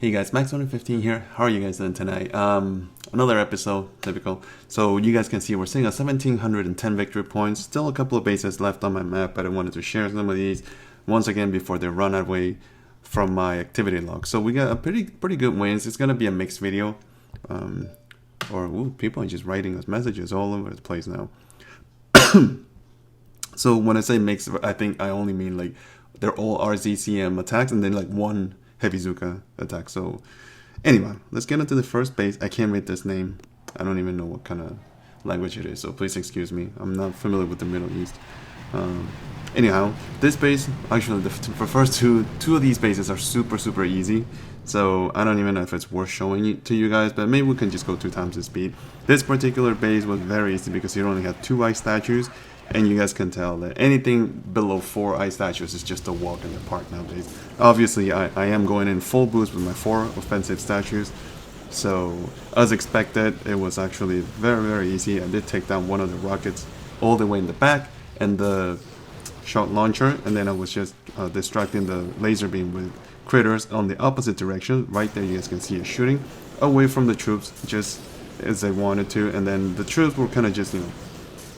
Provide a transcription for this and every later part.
Hey guys, Max115 here. How are you guys doing tonight? Another episode, typical. So you guys can see we're seeing a 1710 victory points. Still a couple of bases left on my map, but I wanted to share some of these once again before they run away from my activity log. So we got a pretty good wins. It's gonna be a mixed video. People are just writing us messages all over the place now. So when I say mixed, I think I only mean like they're all RZCM attacks and then like one heavy zuka attack. So anyway, let's get into the first base. I can't read this name. I don't even know what kind of language it is, so please excuse me. I'm not familiar with the Middle East. Anyhow, this base, actually the first two of these bases are super easy. So I don't even know if it's worth showing it to you guys, but maybe we can just go 2 times the speed. This particular base was very easy because you only had 2 ice statues. And you guys can tell that anything below 4 ice statues is just a walk in the park nowadays. Obviously, I am going in full boost with my 4 offensive statues. So, as expected, it was actually very easy. I did take down one of the rockets all the way in the back and the shot launcher. And then I was just distracting the laser beam with critters on the opposite direction. Right there, you guys can see it shooting away from the troops just as I wanted to. And then the troops were kind of just,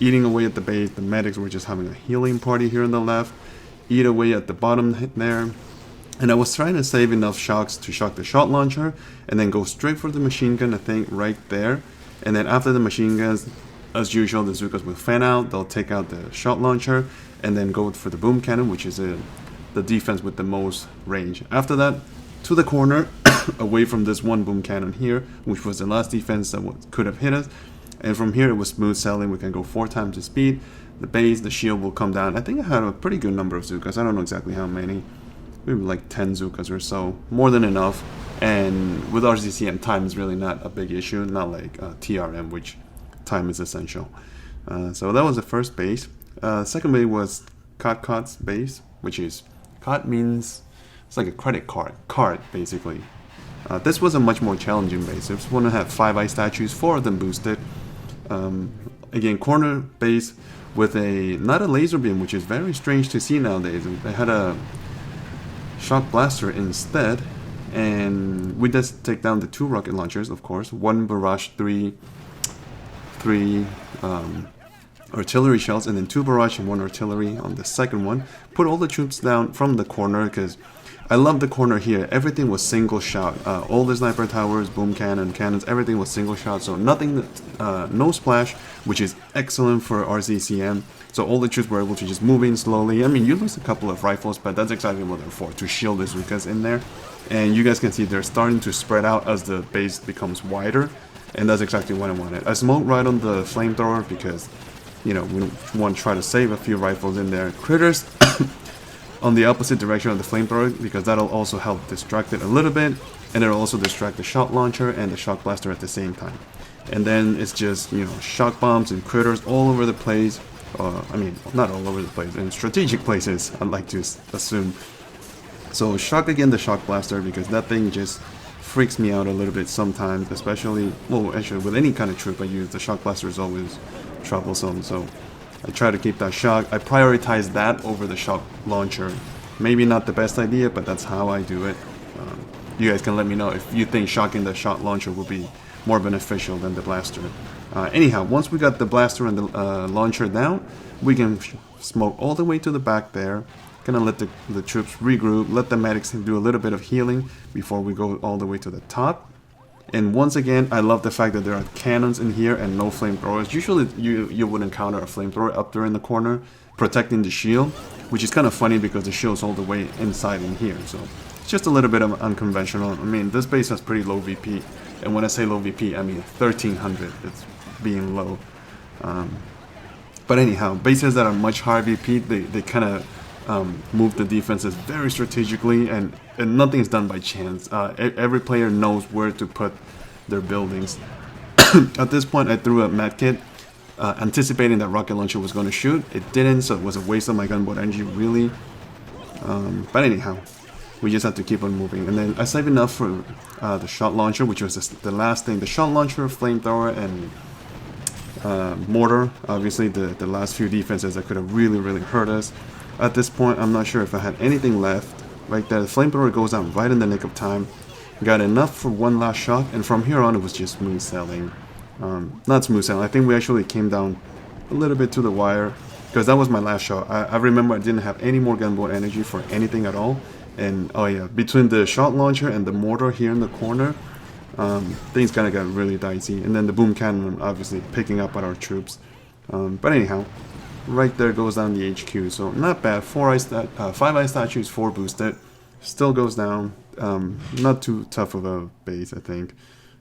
eating away at the base. The medics were just having a healing party here on the left, eat away at the bottom there. And I was trying to save enough shocks to shock the shot launcher and then go straight for the machine gun, I think, right there. And then after the machine guns, as usual, the Zukas will fan out. They'll take out the shot launcher and then go for the boom cannon, which is the defense with the most range. After that, to the corner, away from this one boom cannon here, which was the last defense that could have hit us. And from here, it was smooth sailing. We can go 4 times the speed. The base, the shield will come down. I think I had a pretty good number of Zukas. I don't know exactly how many. Maybe like 10 Zukas or so. More than enough. And with RZCM, time is really not a big issue. Not like TRM, which time is essential. So that was the first base. Second base was Kot's base, which is... Kot means... It's like a credit card, basically. This was a much more challenging base. This one had 5 ice statues, 4 of them boosted. Again, corner base with not a laser beam, which is very strange to see nowadays. They had a shock blaster instead, and we just take down the 2 rocket launchers, of course. 1 barrage, 3 artillery shells, and then 2 barrage and 1 artillery on the second one. Put all the troops down from the corner because I love the corner here. Everything was single shot. All the sniper towers, boom cannons, everything was single shot. So nothing, no splash, which is excellent for RZCM. So all the troops were able to just move in slowly. I mean, you lose a couple of rifles, but that's exactly what they're for, to shield the Zukas in there. And you guys can see they're starting to spread out as the base becomes wider. And that's exactly what I wanted. I smoked right on the flamethrower because, we want to try to save a few rifles in there. Critters on the opposite direction of the flamethrower because that'll also help distract it a little bit, and it'll also distract the shot launcher and the shock blaster at the same time. And then it's just shock bombs and critters all over the place. I mean, not all over the place, in strategic places, I'd like to assume. So shock again the shock blaster because that thing just freaks me out a little bit sometimes, especially, well, actually with any kind of troop I use, the shock blaster is always troublesome. So I try to keep that shock. I prioritize that over the shock launcher. Maybe not the best idea, but that's how I do it. You guys can let me know if you think shocking the shock launcher will be more beneficial than the blaster. Anyhow, once we got the blaster and the launcher down, we can smoke all the way to the back there. Gonna let the troops regroup, let the medics do a little bit of healing before we go all the way to the top. And once again, I love the fact that there are cannons in here and no flamethrowers. Usually you would encounter a flamethrower up there in the corner protecting the shield, which is kind of funny because the shield's all the way inside in here. So it's just a little bit of unconventional. I mean, this base has pretty low VP. And when I say low VP, I mean 1300. It's being low. But anyhow, bases that are much higher VP, they kind of move the defenses very strategically, and nothing's done by chance. Every player knows where to put their buildings. At this point, I threw a medkit, anticipating that rocket launcher was going to shoot. It didn't, so it was a waste of my gunboat energy, really. But anyhow, we just have to keep on moving. And then I saved enough for the shot launcher, which was the last thing. The shot launcher, flamethrower, and mortar. Obviously, the last few defenses that could have really hurt us. At this point, I'm not sure if I had anything left. Right there, the flamethrower goes out right in the nick of time. got enough for one last shot, and from here on it was just smooth sailing. Not smooth sailing, I think we actually came down a little bit to the wire, because that was my last shot. I remember I didn't have any more gunboat energy for anything at all, and oh yeah, between the shot launcher and the mortar here in the corner, things kind of got really dicey, and then the boom cannon obviously picking up at our troops. But anyhow, right there goes down the HQ, so not bad. 5 ice statues, 4 boosted, still goes down. Not too tough of a base, I think.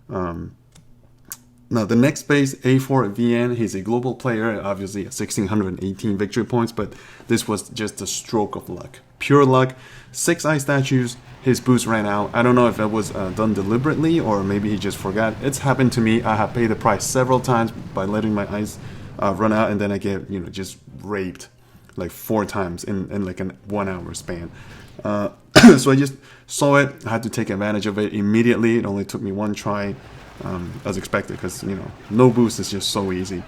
Now the next base, A4 VN, he's a global player, obviously 1618 victory points, but this was just a stroke of luck. Pure luck. 6 ice statues, his boost ran out. I don't know if that was done deliberately or maybe he just forgot. It's happened to me. I have paid the price several times by letting my ice run out, and then I get, you know, just raped like 4 times in like a 1 hour span. So I just saw it, I had to take advantage of it immediately. It only took me 1 try, as expected, because, you know, no boost is just so easy.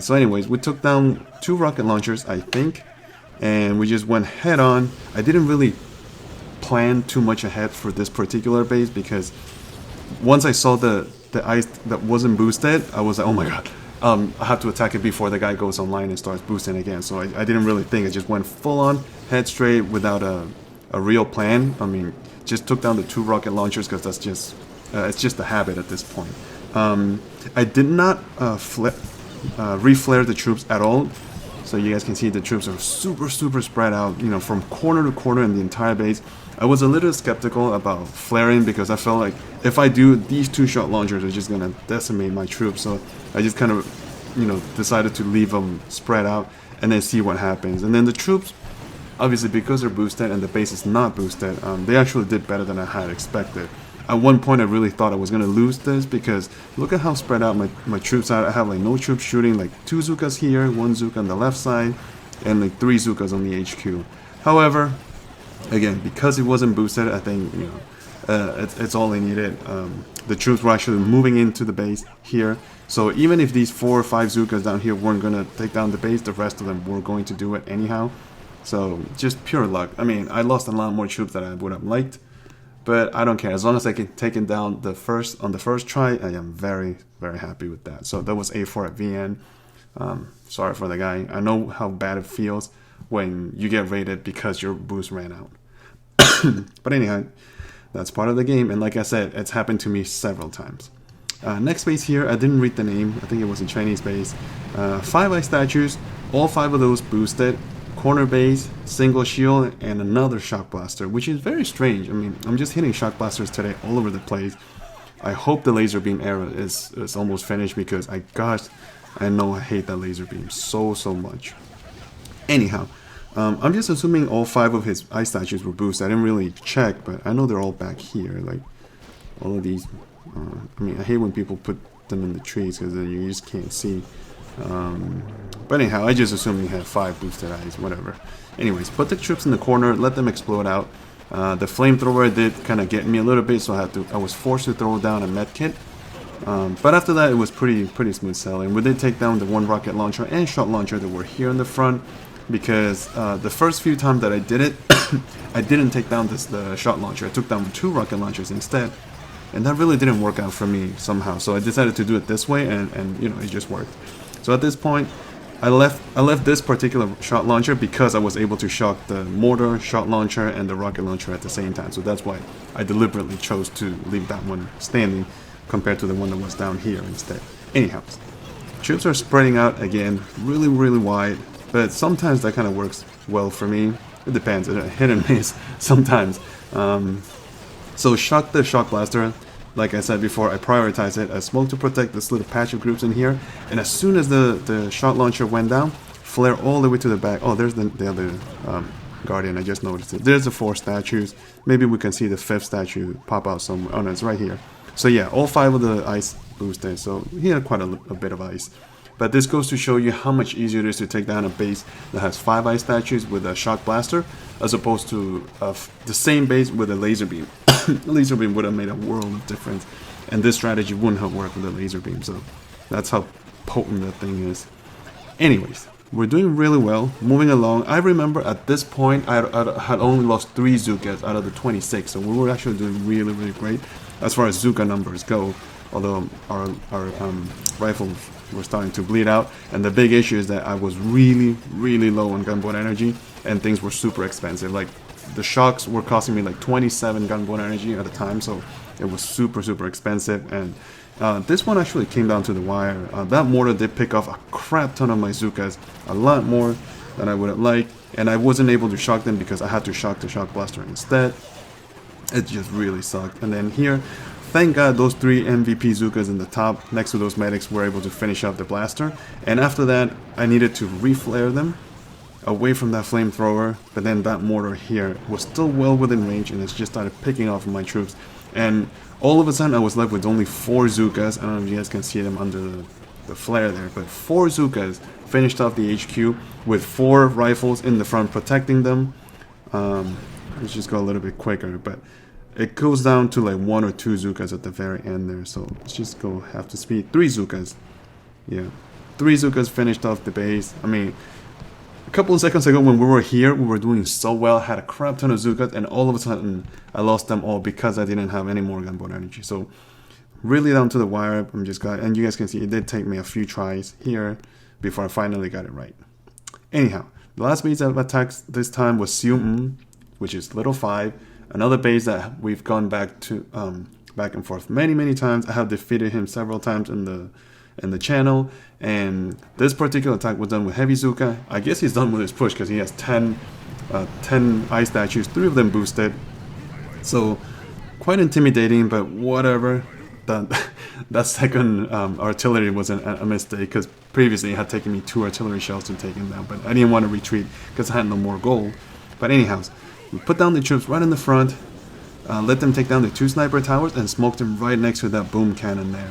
So anyways, we took down 2 rocket launchers, I think, and we just went head on. I didn't really plan too much ahead for this particular base, because once I saw the ice that wasn't boosted, I was like, oh my god, I have to attack it before the guy goes online and starts boosting again. So I didn't really think. I just went full on, head straight, without a real plan. I mean, just took down the 2 rocket launchers because that's just it's just a habit at this point. I did not reflare the troops at all, so you guys can see the troops are super spread out, you know, from corner to corner in the entire base. I was a little skeptical about flaring because I felt like if I do, these 2 shot launchers are just gonna decimate my troops. So I just kind of, you know, decided to leave them spread out and then see what happens. And then the troops, obviously because they're boosted and the base is not boosted, they actually did better than I had expected. At one point I really thought I was going to lose this, because look at how spread out my troops are. I have like no troops shooting, like 2 zukas here, 1 zuka on the left side, and like 3 zukas on the HQ. However, again, because it wasn't boosted, I think, you know, it's all I needed. The troops were actually moving into the base here, so even if these 4 or 5 zukas down here weren't going to take down the base, the rest of them were going to do it anyhow. So just pure luck. I mean, I lost a lot more troops than I would have liked, but I don't care. As long as I can take it down on the first try, I am very happy with that. So that was A4 at VN. Sorry for the guy. I know how bad it feels when you get raided because your boost ran out. But anyhow, that's part of the game, and like I said, it's happened to me several times. Next base here, I didn't read the name. I think it was a Chinese base. 5 ice statues, all 5 of those boosted. Corner base, single shield, and another shock blaster, which is very strange. I mean, I'm just hitting shock blasters today all over the place. I hope the laser beam era is almost finished, because I know I hate that laser beam so much. Anyhow, I'm just assuming all 5 of his ice statues were boosted. I didn't really check, but I know they're all back here. Like all of these. I mean, I hate when people put them in the trees because then you just can't see. But anyhow, I just assumed he had 5 boosted eyes, whatever. Anyways, put the troops in the corner, let them explode out. The flamethrower did kind of get me a little bit, so I was forced to throw down a medkit. But after that, it was pretty smooth sailing. We did take down the 1 rocket launcher and shot launcher that were here in the front, because the first few times that I did it, I didn't take down the shot launcher. I took down 2 rocket launchers instead, and that really didn't work out for me somehow. So I decided to do it this way, and you know, it just worked. So at this point, I left this particular shot launcher because I was able to shock the mortar, shot launcher, and the rocket launcher at the same time. So that's why I deliberately chose to leave that one standing compared to the one that was down here instead. Anyhow, troops are spreading out again, really wide, but sometimes that kind of works well for me. It depends, hit and miss sometimes. So shock the shock blaster. Like I said before, I prioritize it. I smoke to protect this little patch of groups in here, and as soon as the shot launcher went down, flare all the way to the back. Oh, there's the other guardian. I just noticed it. There's the 4 statues. Maybe we can see the 5th statue pop out somewhere. Oh no, it's right here. So yeah, all 5 of the ice boosted. So he had quite a bit of ice. But this goes to show you how much easier it is to take down a base that has 5 ice statues with a shock blaster, as opposed to the same base with a laser beam. The laser beam would have made a world of difference, and this strategy wouldn't have worked with a laser beam. So that's how potent that thing is. Anyways, we're doing really well, moving along. I remember at this point, I had only lost 3 zukas out of the 26, so we were actually doing really, really great as far as zuka numbers go, although our rifles were starting to bleed out. And the big issue is that I was really, really low on gunboat energy, and things were super expensive. Like, the shocks were costing me like 27 gunboat energy at the time, so it was super, super expensive. And this one actually came down to the wire. That mortar did pick off a crap ton of my zukas, a lot more than I would have liked, and I wasn't able to shock them because I had to shock the shock blaster instead. It just really sucked. And then here, thank God those 3 MVP zukas in the top next to those medics were able to finish up the blaster. And after that, I needed to reflare them away from that flamethrower, but then that mortar here was still well within range, and it just started picking off my troops. And all of a sudden I was left with only 4 zukas. I don't know if you guys can see them under the flare there, but 4 zukas finished off the HQ with 4 rifles in the front protecting them. Let's just go a little bit quicker, but it goes down to like 1 or 2 zukas at the very end there. So let's just go half the speed. 3 zukas. Yeah, 3 zukas finished off the base. I mean, a couple of seconds ago when we were here, we were doing so well, had a crap ton of zukas, and all of a sudden I lost them all because I didn't have any more gunboat energy. So really down to the wire. I'm just glad, and you guys can see it did take me a few tries here before I finally got it right. Anyhow, the last base that attacks this time was Sium, which is Little 5, another base that we've gone back to back and forth many times. I have defeated him several times in the channel, and this particular attack was done with heavy zuka. I guess he's done with his push because he has 10 ice statues, 3 of them boosted, so quite intimidating, but whatever. That second artillery was a mistake, because previously it had taken me 2 artillery shells to take him down, but I didn't want to retreat because I had no more gold. But anyhow, we put down the troops right in the front, let them take down the 2 sniper towers, and smoked them right next to that boom cannon there.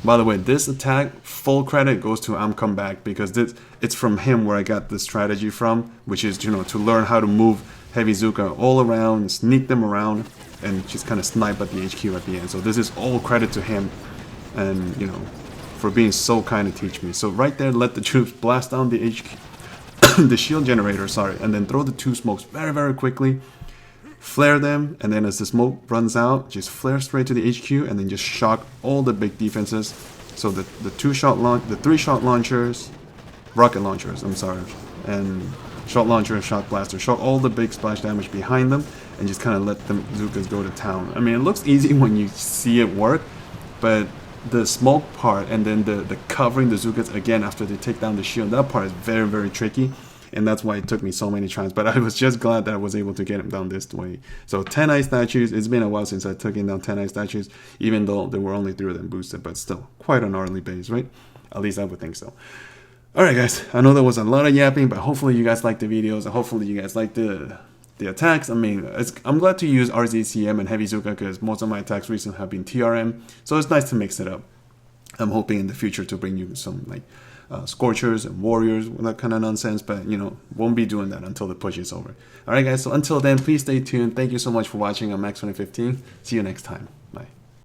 By the way, this attack, full credit goes to Comeback, because it's from him where I got this strategy from, which is, to learn how to move heavy zuka all around, sneak them around, and just kind of snipe at the HQ at the end. So this is all credit to him, and for being so kind to teach me. So right there, let the troops blast down the HQ, the shield generator, sorry, and then throw the 2 smokes very quickly. Flare them, and then as the smoke runs out, just flare straight to the HQ, and then just shock all the big defenses. So the 3-shot launchers, rocket launchers, I'm sorry, and shot launcher, shot blaster, shock all the big splash damage behind them, and just kind of let the zukas go to town. I mean, it looks easy when you see it work, but the smoke part and then the covering the zukas again after they take down the shield, that part is very tricky. And that's why it took me so many tries. But I was just glad that I was able to get him down this way. So 10 ice statues. It's been a while since I took him down 10 ice statues, even though there were only 3 of them boosted. But still, quite an gnarly base, right? At least I would think so. Alright guys, I know there was a lot of yapping, but hopefully you guys liked the videos. And hopefully you guys liked the attacks. I mean, I'm glad to use RZCM and Heavy Zuka, because most of my attacks recently have been TRM. So it's nice to mix it up. I'm hoping in the future to bring you some like Scorchers and Warriors, that kind of nonsense, but won't be doing that until the push is over. Alright guys, so until then, please stay tuned. Thank you so much for watching on Max 2015. See you next time.